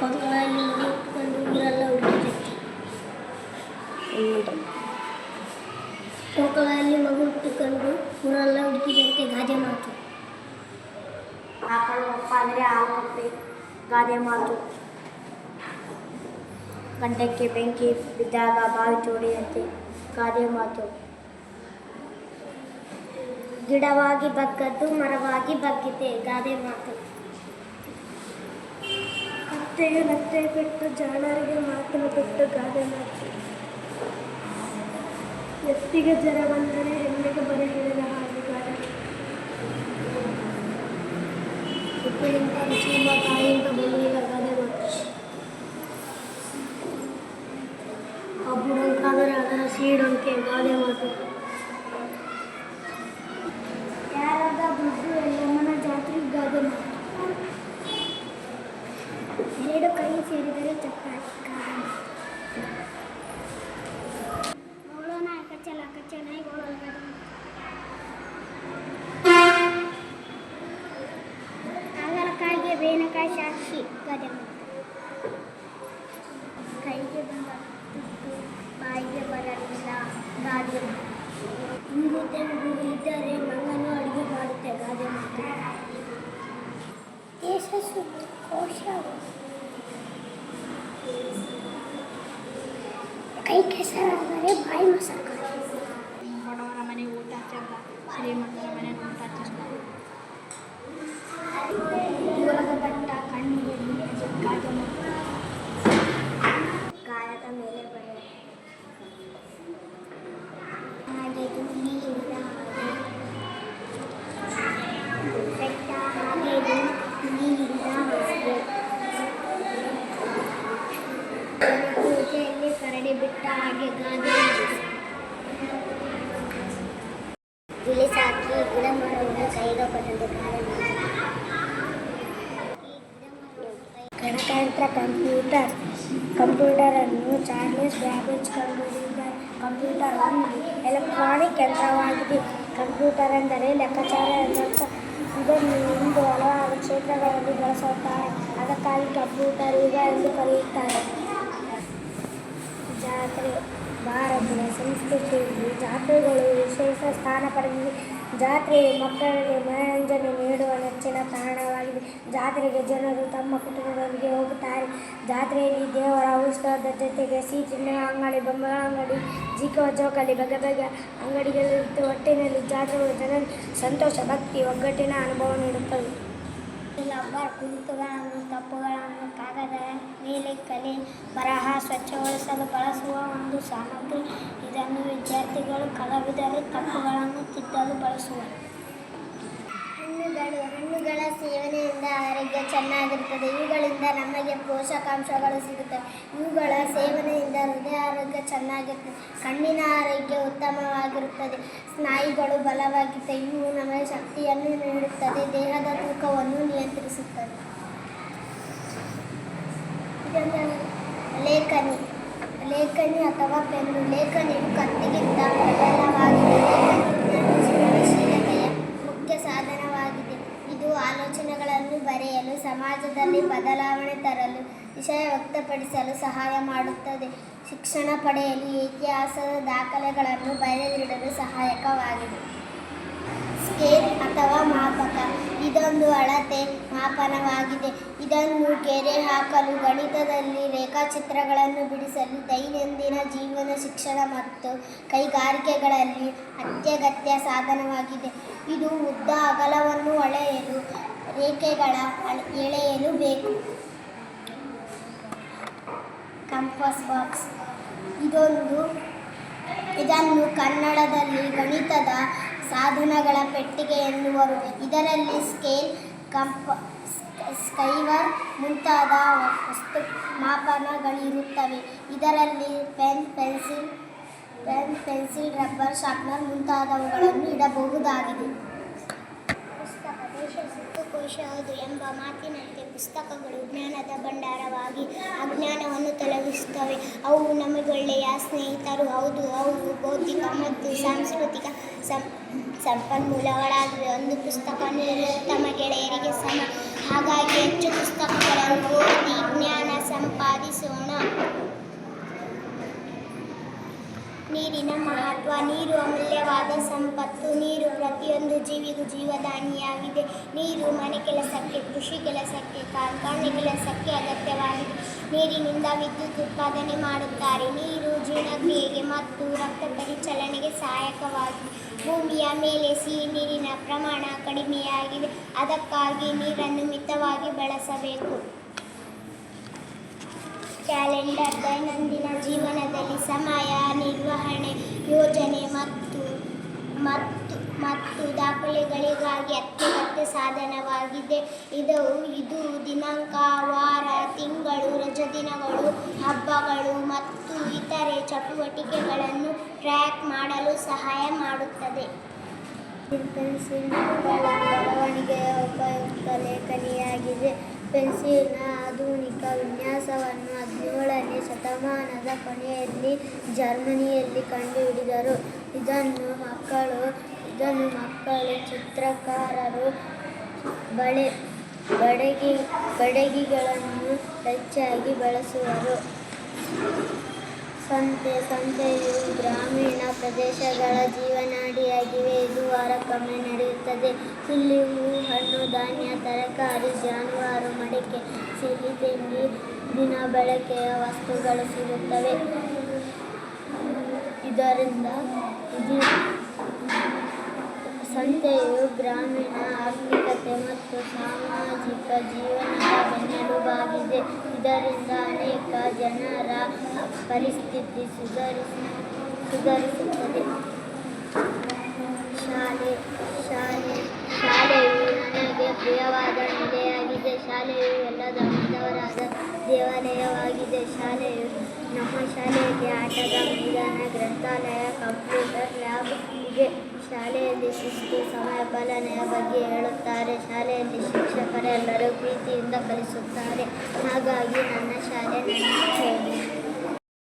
ಕೊಂಕಣಲ್ಲಿ ಮನೆ ಇಟ್ಕೊಂಡು ಊರೆಲ್ಲ ಹುಡುಕಿದಂತೆ. ಕೊಂಕಣಲ್ಲಿ ಮಗು ಇಟ್ಟುಕೊಂಡು ಊರೆಲ್ಲ ಹುಡುಕಿದಂತೆ ಗಾದೆ ಮಾತು. ಆಕಳು ಅಪ್ಪ ಅಂದರೆ ಹಾಲು ಕಪ್ಪೆ ಗಾದೆ ಮಾತು. ಗಂಟಕ್ಕೆ ಬೆಂಕಿ ಬಿದ್ದಾಗ ಬಾವಿ ತೋಡಿದಂತೆ ಗಾದೆ ಮಾತು. ಗಿಡವಾಗಿ ಬಗ್ಗದ್ದು ಮರವಾಗಿ ಬಗ್ಗಿದೆ ಗಾದೆ ಮಾತು. ಕತ್ತೆಗೆ ನತ್ತೆ ಬಿಟ್ಟು ಜಾಣರಿಗೆ ಮಾತಿನ ಬಿಟ್ಟು ಗಾದೆ ಮಾತು. ಎತ್ತಿಗೆ ಜ್ವರ ಬಂದರೆ ಹೆಣ್ಣಿಗೆ ಬರೆ ಹೇಳಿದ ಹಾಗೆ ಗಾದೆ ಮಾತು. ಉಪ್ಪಿನಿಂದ ರುಚಿಯಿಲ್ಲ ತಾಯಿಯಿಂದ ಬರುವುದಿಲ್ಲ ಗಾದೆ ಮಾತು. ಕಬ್ಬು ಡೊಂಕಾದರೆ ಅದರ ಸಿಹಿಡೊಂಕೆ ಗಾದೆ ಮಾತು. ಯಾರಾದ ದುಡ್ಡು ಎಲ್ಲಮ್ಮನ ಜಾತ್ರೆ ಗಾದೆ ಮಾತು. ಎರಡು ಕೈ ಸೇರಿದರೆ ಚಪ್ಪಾಳೆ ಗಾದೆ ಮಾತು. ಗೋಳನ ಕಚ್ಚಲ ಕಚ್ಚನಾಯಿ ಗೋಳನ ಗಾದೆ ಮಾತು. ಹಾಗಲಕಾಯಿಗೆ ಬೇನಕಾಯಿ ಸಾಕ್ಷಿ ಗಾದೆ ಮಾತು. ಕೈಗೆ ಬಂದ ತುತ್ತು ಬಾಯಿಗೆ ಬರಲಿಲ್ಲ ಗಾದೆ ಮಾತು. ಇಂಗುತ್ತೆ ಗುರು ಇದ್ದರೆ ಮಂಗನು ಅಡುಗೆ ಮಾಡುತ್ತೆ ಗಾದೆ ಮಾತು. ದೇಶ ಸುತ್ತು ಕೋಶ ಕೈ ಕೆಸರಾದರೆ ಬಾಯಿ ಮೊಸರು. ಬಡವರ ಮನೆ ಊಟ ಚಂದ, ಶ್ರೀಮಂತರ ಮನೆ ಊಟ ಚಂದ. ದೂರದ ಬೆಟ್ಟ ಕಣ್ಣಿಗೆ ಗಾದೆ ಮಾತು. ಗಾಯದ ಮೇಲೆ ಬರೆ ಹಾಗೆ ದುಂಡಿ ಹಿಡಿದ ಹಾಗೆ ಬೆಟ್ಟ ಹಾಗೆ ದುಂಡಿ ಹಿಡಿದ ಹಾಗೆ. ಪೂಜೆಯಲ್ಲಿ ಕರಡಿ ಬಿಟ್ಟ ಹಾಗೆ ಗಾದೆ ಮಾತು. ಇಳಿಸಾಕಿ ಗಿಡ ಮರವನ್ನು ಕೈಗೆ ಬಂದ ಗಾದೆ ಮಾತು. ಗಣಕಯಂತ್ರ ಕಂಪ್ಯೂಟರನ್ನು ಚಾರ್ಲ್ಸ್ ಬ್ಯಾಬೇಜ್ ಕಂಡುಹಿಡಿದ. ಕಂಪ್ಯೂಟರ್ ಒಂದು ಎಲೆಕ್ಟ್ರಾನಿಕ್ ಯಂತ್ರವಾಗಿದೆ. ಕಂಪ್ಯೂಟರ್ ಎಂದರೆ ಲೆಕ್ಕಾಚಾರ ಎಂದರ್ಥ. ಇದನ್ನು ಇಂದು ಹಲವಾರು ಕ್ಷೇತ್ರಗಳಲ್ಲಿ ಬಳಸುತ್ತಾರೆ. ಅದಕ್ಕಾಗಿ ಕಂಪ್ಯೂಟರ್ ಯುಗ ಎಂದು ಕರೆಯುತ್ತಾರೆ. ಜಾತ್ರೆ ಭಾರತೀಯ ಸಂಸ್ಕೃತಿಯಲ್ಲಿ ಜಾತ್ರೆಗಳು ವಿಶೇಷ ಸ್ಥಾನ ಪಡೆದಿವೆ. ಜಾತ್ರೆಯು ಮಕ್ಕಳಿಗೆ ಮನರಂಜನೆ ನೀಡುವ ನೆಚ್ಚಿನ ತಾಣವಾಗಿದೆ. ಜಾತ್ರೆಗೆ ಜನರು ತಮ್ಮ ಕುಟುಂಬದೊಂದಿಗೆ ಹೋಗುತ್ತಾರೆ. ಜಾತ್ರೆಯಲ್ಲಿ ದೇವರ ಉತ್ಸವದ ಜೊತೆಗೆ ಸಿಹಿ ತಿನ್ನುವ ಅಂಗಡಿ, ಬೊಂಬೆಗಳ ಅಂಗಡಿ, ಜೋಕಾಲಿ ಬಗೆ ಬಗೆಯ ಅಂಗಡಿಗಳಿರುತ್ತೆ. ಒಟ್ಟಿನಲ್ಲಿ ಜಾತ್ರೆಗಳು ಜನರಿಗೆ ಸಂತೋಷ, ಭಕ್ತಿ, ಒಗ್ಗಟ್ಟಿನ ಅನುಭವ ನೀಡುತ್ತವೆ. ರಬ್ಬರ್ ಗುರುತುಗಳನ್ನು, ತಪ್ಪುಗಳನ್ನು, ಕಾಗದ ಮೇಲೆ ಕಲೆ ಬರಹ ಸ್ವಚ್ಛಗೊಳಿಸಲು ಬಳಸುವ ಒಂದು ಸಾಮಗ್ರಿ. ಇದನ್ನು ವಿದ್ಯಾರ್ಥಿಗಳು ಕಲಾವಿದರು ತಪ್ಪುಗಳನ್ನು ತಿದ್ದಲು ಬಳಸುವರು. ಹಣ್ಣುಗಳ ಸೇವನೆಯಿಂದ ಆರೋಗ್ಯ ಚೆನ್ನಾಗಿರುತ್ತದೆ. ಇವುಗಳಿಂದ ನಮಗೆ ಪೋಷಕಾಂಶಗಳು ಸಿಗುತ್ತವೆ. ಇವುಗಳ ಸೇವನೆಯಿಂದ ಹೃದಯ ಆರೋಗ್ಯ ಚೆನ್ನಾಗಿರುತ್ತದೆ. ಕಣ್ಣಿನ ಆರೋಗ್ಯ ಉತ್ತಮವಾಗಿರುತ್ತದೆ. ಸ್ನಾಯುಗಳು ಬಲವಾಗಿರುತ್ತವೆ. ಇವು ನಮಗೆ ಶಕ್ತಿಯನ್ನು ನೀಡುತ್ತದೆ. ದೇಹದ ತೂಕವನ್ನು ನಿಯಂತ್ರಿಸುತ್ತದೆ. ಲೇಖನಿ ಅಥವಾ ಪೆನ್ನು. ಲೇಖನಿಯು ಕತ್ತಿಗಿಂತ ಪ್ರಬಲವಾಗಿದೆ. ಸೃಜನಶೀಲತೆಯ ಮುಖ್ಯ ಸಾಧನವಾಗಿದೆ. ಇದು ಆಲೋಚನೆಗಳನ್ನು ಬರೆಯಲು, ಸಮಾಜದಲ್ಲಿ ಬದಲಾವಣೆ ತರಲು, ವಿಷಯ ವ್ಯಕ್ತಪಡಿಸಲು ಸಹಾಯ ಮಾಡುತ್ತದೆ. ಶಿಕ್ಷಣ ಪಡೆಯಲು, ಇತಿಹಾಸದ ದಾಖಲೆಗಳನ್ನು ಬರೆದಿಡಲು ಸಹಾಯಕವಾಗಿದೆ. ಸ್ಕೇಲ್ ಅಥವಾ ಮಾಪಕ. ಇದೊಂದು ಅಳತೆ ಮಾಪನವಾಗಿದೆ. ಇದನ್ನು ಗೆರೆ ಹಾಕಲು, ಗಣಿತದಲ್ಲಿ ರೇಖಾಚಿತ್ರಗಳನ್ನು ಬಿಡಿಸಲು, ದೈನಂದಿನ ಜೀವನ, ಶಿಕ್ಷಣ ಮತ್ತು ಕೈಗಾರಿಕೆಗಳಲ್ಲಿ ಅತ್ಯಗತ್ಯ ಸಾಧನವಾಗಿದೆ. ಇದು ಉದ್ದ ಅಗಲವನ್ನು ಅಳೆಯಲು, ರೇಖೆಗಳ ಎಳೆಯಲು ಬೇಕು. Compass box. ಇದನ್ನು ಕನ್ನಡದಲ್ಲಿ ಗಣಿತದ ಸಾಧನಗಳ ಪೆಟ್ಟಿಗೆ ಎನ್ನುವರು. ಇದರಲ್ಲಿ ಸ್ಕೇಲ್, ಸ್ಕೈವರ್ ಮುಂತಾದ ವಸ್ತು ಮಾಪನಗಳಿರುತ್ತವೆ. ಇದರಲ್ಲಿ ಪೆನ್, ಪೆನ್ಸಿಲ್, ರಬ್ಬರ್ ಶಾರ್ಪ್ನರ್ ಮುಂತಾದವುಗಳನ್ನು ಇಡಬಹುದಾಗಿದೆ. ಪುಸ್ತಕ ದೇಶ ಸುತ್ತು ಕೋಶ ಹೌದು ಎಂಬ ಮಾತಿನಂತೆ ಪುಸ್ತಕಗಳು ಜ್ಞಾನದ ಭಂಡಾರವಾಗಿ ಅಜ್ಞಾನವನ್ನು ತೊಲಗಿಸುತ್ತವೆ. ಅವು ನಮಗೊಳ್ಳೆಯ ಸ್ನೇಹಿತರು ಹೌದು. ಅವು ಬೌದ್ಧಿಕ ಮತ್ತು ಸಾಂಸ್ಕೃತಿಕ ಸಂಪನ್ಮೂಲಗಳಾಗಿವೆ. ಒಂದು ಪುಸ್ತಕ 100 ಉತ್ತಮ ಗೆಳೆಯರಿಗೆ ಸಮ. ಹಾಗಾಗಿ ಹೆಚ್ಚು ಪುಸ್ತಕಗಳನ್ನು ಓದಿ ಜ್ಞಾನ ಸಂಪಾದಿಸೋಣ. ನೀರಿನ ಮಹತ್ವ. ನೀರು ಅಮೂಲ್ಯವಾದ ಸಂಪತ್ತು. ನೀರು ಪ್ರತಿಯೊಂದು ಜೀವಿಗೂ ಜೀವದಾನಿಯಾಗಿದೆ. ನೀರು ಮನೆ ಕೆಲಸಕ್ಕೆ, ಕೃಷಿ ಕೆಲಸಕ್ಕೆ, ಕಾರ್ಖಾನೆ ಕೆಲಸಕ್ಕೆ ಅಗತ್ಯವಾಗಿದೆ. ನೀರಿನಿಂದ ವಿದ್ಯುತ್ ಉತ್ಪಾದನೆ ಮಾಡುತ್ತಾರೆ. ನೀರು ಜೀರ್ಣಕ್ರಿಯೆಗೆ ಮತ್ತು ರಕ್ತ ಪರಿಚಲನೆಗೆ ಸಹಾಯಕವಾಗಿದೆ. ಭೂಮಿಯ ಮೇಲೆ ಸಿಹಿ ನೀರಿನ ಪ್ರಮಾಣ ಕಡಿಮೆಯಾಗಿದೆ. ಅದಕ್ಕಾಗಿ ನೀರನ್ನು ಮಿತವಾಗಿ ಬಳಸಬೇಕು. ಕ್ಯಾಲೆಂಡರ್. ದೈನಂದಿನ ಜೀವನದಲ್ಲಿ ಸಮಯ ನಿರ್ವಹಣೆ, ಯೋಜನೆ ಮತ್ತು ದಾಖಲೆಗಳಿಗಾಗಿ ಅತ್ಯಗತ್ಯ ಸಾಧನವಾಗಿದೆ. ಇದು ದಿನಾಂಕ, ವಾರ, ತಿಂಗಳು, ರಜಾದಿನಗಳು, ಹಬ್ಬಗಳು ಮತ್ತು ಇತರೆ ಚಟುವಟಿಕೆಗಳನ್ನು ಟ್ರ್ಯಾಕ್ ಮಾಡಲು ಸಹಾಯ ಮಾಡುತ್ತದೆ. ಪೆನ್ಸಿಲ್ ಮಕ್ಕಳ ಬೆಳವಣಿಗೆಯ ಉಪಯುಕ್ತ ಲೇಖನಿಯಾಗಿದೆ. ಪೆನ್ಸಿಲ್ನ ಆಧುನಿಕ ವಿನ್ಯಾಸವನ್ನು 17ನೇ ಶತಮಾನದ ಕೊನೆಯಲ್ಲಿ ಜರ್ಮನಿಯಲ್ಲಿ ಕಂಡುಹಿಡಿದರು. ಇದನ್ನು ಮಕ್ಕಳು ಚಿತ್ರಕಾರರು ಬಡಗಿಗಳನ್ನು ಹೆಚ್ಚಾಗಿ ಬಳಸುವರು. ಸಂತೆಯು ಗ್ರಾಮೀಣ ಪ್ರದೇಶಗಳ ಜೀವನಾಡಿಯಾಗಿವೆ. ಇದು ವಾರಕ್ಕೊಮ್ಮೆ ನಡೆಯುತ್ತದೆ. ಇಲ್ಲಿ ಹೂವು, ಹಣ್ಣು, ಧಾನ್ಯ, ತರಕಾರಿ, ಜಾನುವಾರು, ಮಡಿಕೆ, ಸಿಹಿ ತಿಂಡಿ, ದಿನ ಬಳಕೆಯ ವಸ್ತುಗಳು ಸಿಗುತ್ತವೆ. ಸಂತೆಯು ಗ್ರಾಮೀಣ ಆರ್ಥಿಕತೆ ಮತ್ತು ಸಾಮಾಜಿಕ ಜೀವನದ ಬೆನ್ನೆಲುಬಾಗಿದೆ. ಇದರಿಂದ ಅನೇಕ ಜನರ ಪರಿಸ್ಥಿತಿ ಸುಧಾರಿಸುತ್ತದೆ. ಶಾಲೆಯು ನನಗೆ ಪ್ರಿಯವಾದ ನೆಲೆಯಾಗಿದೆ. ಶಾಲೆಯು ಎಲ್ಲ ಧರ್ಮದವರಾದ ದೇವಾಲಯವಾಗಿದೆ. ನಮ್ಮ ಶಾಲೆಯಲ್ಲಿ ಆಟದ ಮೈದಾನ, ಗ್ರಂಥಾಲಯ, ಕಂಪ್ಯೂಟರ್ ಲ್ಯಾಬ್ ಇದೆ. ಶಾಲೆಯಲ್ಲಿ ಶಿಸ್ತು, ಸಮಯ ಪಾಲನೆಯ ಬಗ್ಗೆ ಹೇಳುತ್ತಾರೆ. ಶಾಲೆಯಲ್ಲಿ ಶಿಕ್ಷಕರೆಲ್ಲರೂ ಪ್ರೀತಿಯಿಂದ ಕಲಿಸುತ್ತಾರೆ. ಹಾಗಾಗಿ ನನ್ನ ಶಾಲೆ ನನ್ನ